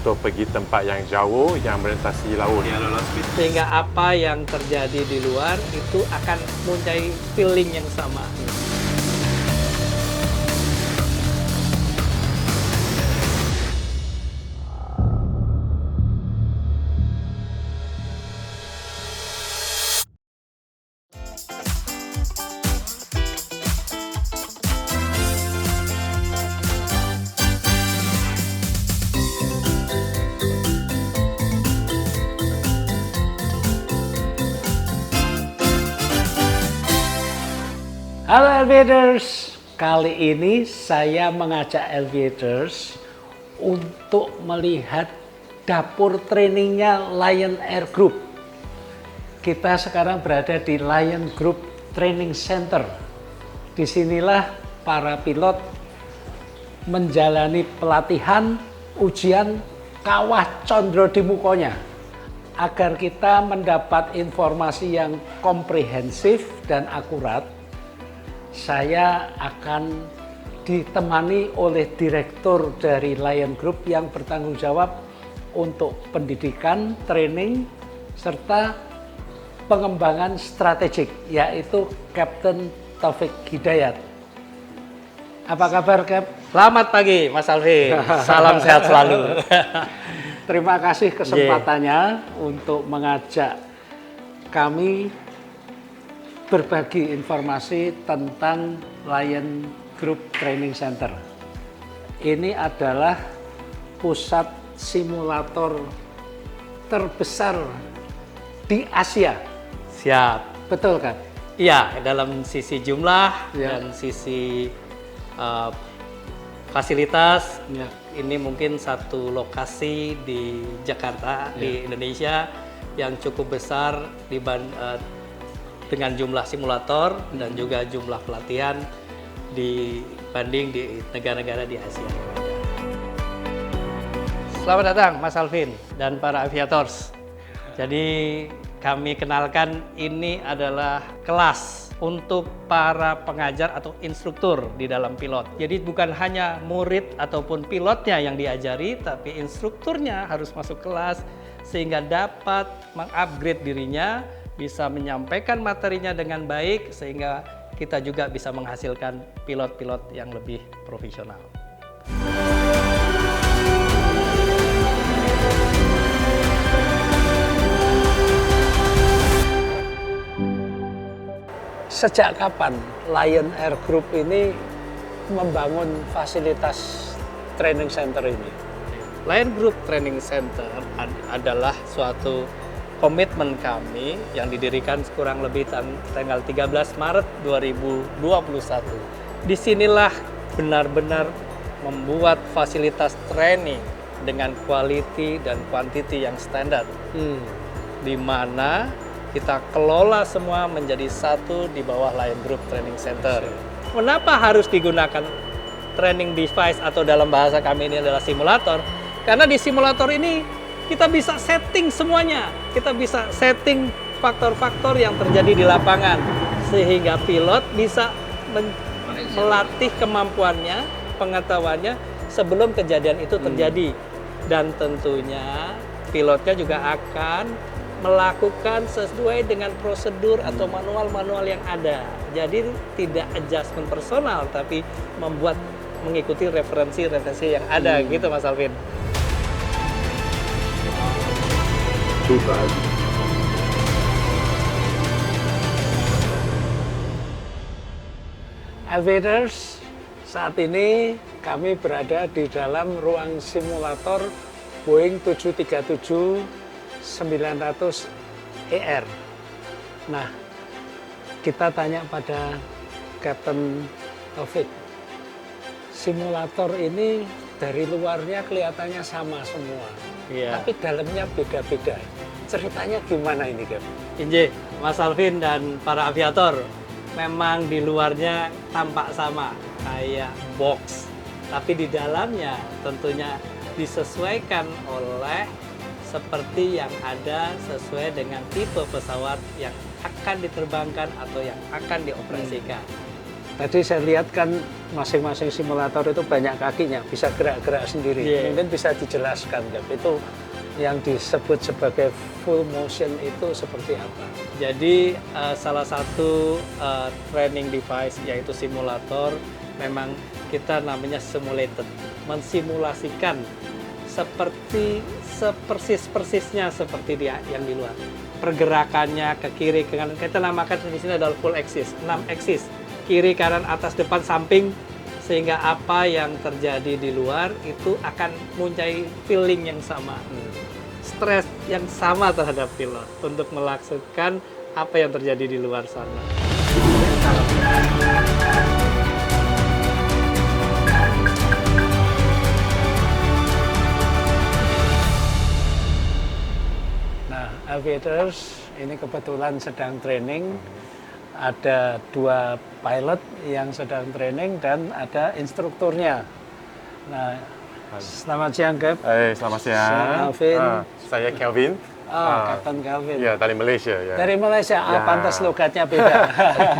untuk pergi tempat yang jauh, yang melintasi laut. Sehingga apa yang terjadi di luar itu akan mempunyai feeling yang sama. Halo Aviators, kali ini saya mengajak Aviators untuk melihat dapur trainingnya Lion Air Group. Kita sekarang berada di Lion Group Training Center. Disinilah para pilot menjalani pelatihan, ujian kawah condro di mukonya. Agar kita mendapat informasi yang komprehensif dan akurat, saya akan ditemani oleh direktur dari Lion Group yang bertanggung jawab untuk pendidikan, training, serta pengembangan strategik, yaitu Kapten Taufik Hidayat. Apa kabar, Cap? Selamat pagi, Mas Alvin. Salam sehat selalu. Terima kasih kesempatannya untuk mengajak kami berbagi informasi tentang Lion Group Training Center. Ini adalah pusat simulator terbesar di Asia. Siap. Betul kan? Iya, dalam sisi jumlah Ya. dan sisi fasilitas, Ya. ini mungkin satu lokasi di Jakarta, di Indonesia yang cukup besar dengan jumlah simulator dan juga jumlah pelatihan dibanding di negara-negara di Asia. Selamat datang Mas Alvin dan para aviators. Jadi kami kenalkan, ini adalah kelas untuk para pengajar atau instruktur di dalam pilot. Jadi bukan hanya murid ataupun pilotnya yang diajari, tapi instrukturnya harus masuk kelas sehingga dapat mengupgrade dirinya, bisa menyampaikan materinya dengan baik, sehingga kita juga bisa menghasilkan pilot-pilot yang lebih profesional. Sejak kapan Lion Air Group ini membangun fasilitas training center ini? Lion Group Training Center adalah suatu komitmen kami yang didirikan kurang lebih tanggal 13 Maret 2021. Disinilah benar-benar membuat fasilitas training dengan quality dan quantity yang standar. Di mana kita kelola semua menjadi satu di bawah Lion Group Training Center. Kenapa harus digunakan training device atau dalam bahasa kami ini adalah simulator? Karena di simulator ini kita bisa setting semuanya. Kita bisa setting faktor-faktor yang terjadi di lapangan. Sehingga pilot bisa melatih kemampuannya, pengetahuannya sebelum kejadian itu terjadi. Dan tentunya pilotnya juga akan melakukan sesuai dengan prosedur atau manual-manual yang ada. Jadi tidak adjustment personal, tapi mengikuti referensi-referensi yang ada gitu Mas Alvin. Aviators, saat ini kami berada di dalam ruang simulator Boeing 737-900 ER. Nah, kita tanya pada Kapten Taufik, simulator ini dari luarnya kelihatannya sama semua, tapi dalamnya beda-beda. Ceritanya gimana ini, Cap? Inje, Mas Alvin dan para aviator, memang di luarnya tampak sama kayak box, tapi di dalamnya tentunya disesuaikan oleh seperti yang ada sesuai dengan tipe pesawat yang akan diterbangkan atau yang akan dioperasikan. Tadi saya lihat kan masing-masing simulator itu banyak kakinya, bisa gerak-gerak sendiri. Yeah. Mungkin bisa dijelaskan, Cap, itu yang disebut sebagai full motion itu seperti apa? Jadi salah satu training device yaitu simulator memang kita namanya simulated, mensimulasikan seperti sepersis-persisnya seperti dia yang di luar. Pergerakannya ke kiri ke kanan kita namakan di sini adalah full axis, 6 axis, kiri kanan atas depan samping, sehingga apa yang terjadi di luar itu akan mempunyai feeling yang sama. Stres yang sama terhadap pilot untuk melaksanakan apa yang terjadi di luar sana. Nah, aviators ini kebetulan sedang training. Ada 2 pilot yang sedang training dan ada instrukturnya. Nah, selamat siang, Cap. Selamat siang. Saya Alvin. Saya Kelvin. Captain Kelvin. Ya, dari Malaysia. Ya. Dari Malaysia, Ya. pantas logatnya beda.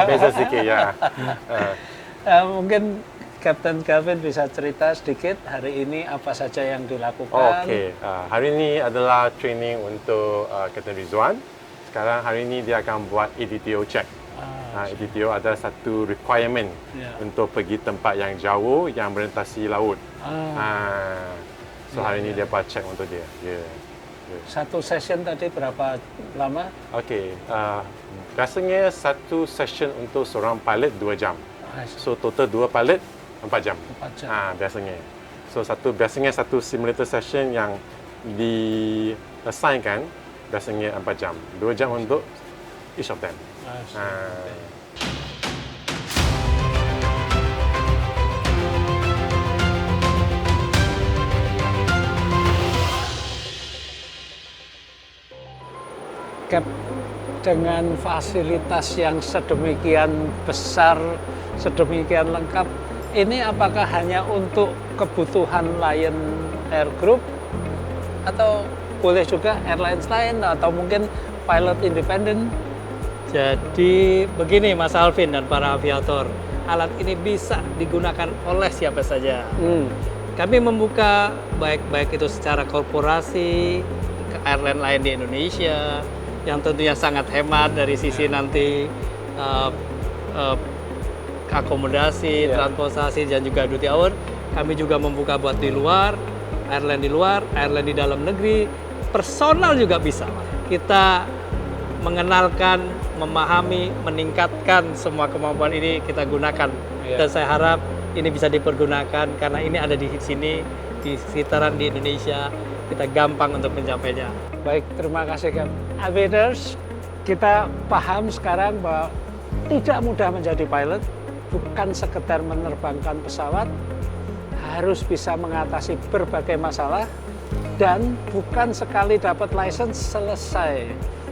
Beza sedikit ya. Mungkin Captain Kelvin bisa cerita sedikit hari ini apa saja yang dilakukan. Okey, hari ini adalah training untuk Captain Rizwan. Sekarang hari ini dia akan buat EDTO check. EDTO ada satu requirement untuk pergi tempat yang jauh yang melintasi laut. So hari ini dia buat check untuk dia. Satu session tadi berapa lama? Okey, biasanya satu session untuk seorang pilot 2 jam. So total 2 pilot 4 jam. 4 jam. Biasanya. So biasanya satu simulator session yang di-assignkan biasanya 4 jam. 2 jam untuk each of them. Cap, dengan fasilitas yang sedemikian besar, sedemikian lengkap, ini apakah hanya untuk kebutuhan Lion Air Group atau boleh juga airlines lain atau mungkin pilot independen? Jadi begini Mas Alvin dan para aviator, alat ini bisa digunakan oleh siapa saja. Kami membuka baik itu secara korporasi, ke airline lain di Indonesia, yang tentunya sangat hemat dari sisi nanti akomodasi, transportasi, dan juga duty hour. Kami juga membuka buat di luar, airline di dalam negeri, personal juga bisa. Kita mengenalkan, memahami, meningkatkan semua kemampuan ini kita gunakan. Dan saya harap ini bisa dipergunakan karena ini ada di sini, di sekitaran di Indonesia, kita gampang untuk mencapainya. Baik, terima kasih, Cap. Aviators, kita paham sekarang bahwa tidak mudah menjadi pilot, bukan sekedar menerbangkan pesawat, harus bisa mengatasi berbagai masalah, dan bukan sekali dapat license selesai.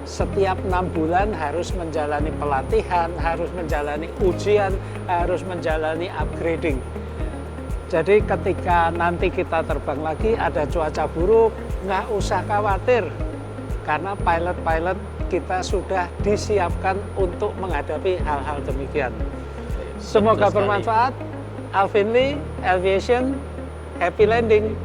Setiap 6 bulan harus menjalani pelatihan, harus menjalani ujian, harus menjalani upgrading. Jadi ketika nanti kita terbang lagi ada cuaca buruk, nggak usah khawatir. Karena pilot-pilot kita sudah disiapkan untuk menghadapi hal-hal demikian. Semoga bermanfaat. Alvin Lee, Aviation, happy landing.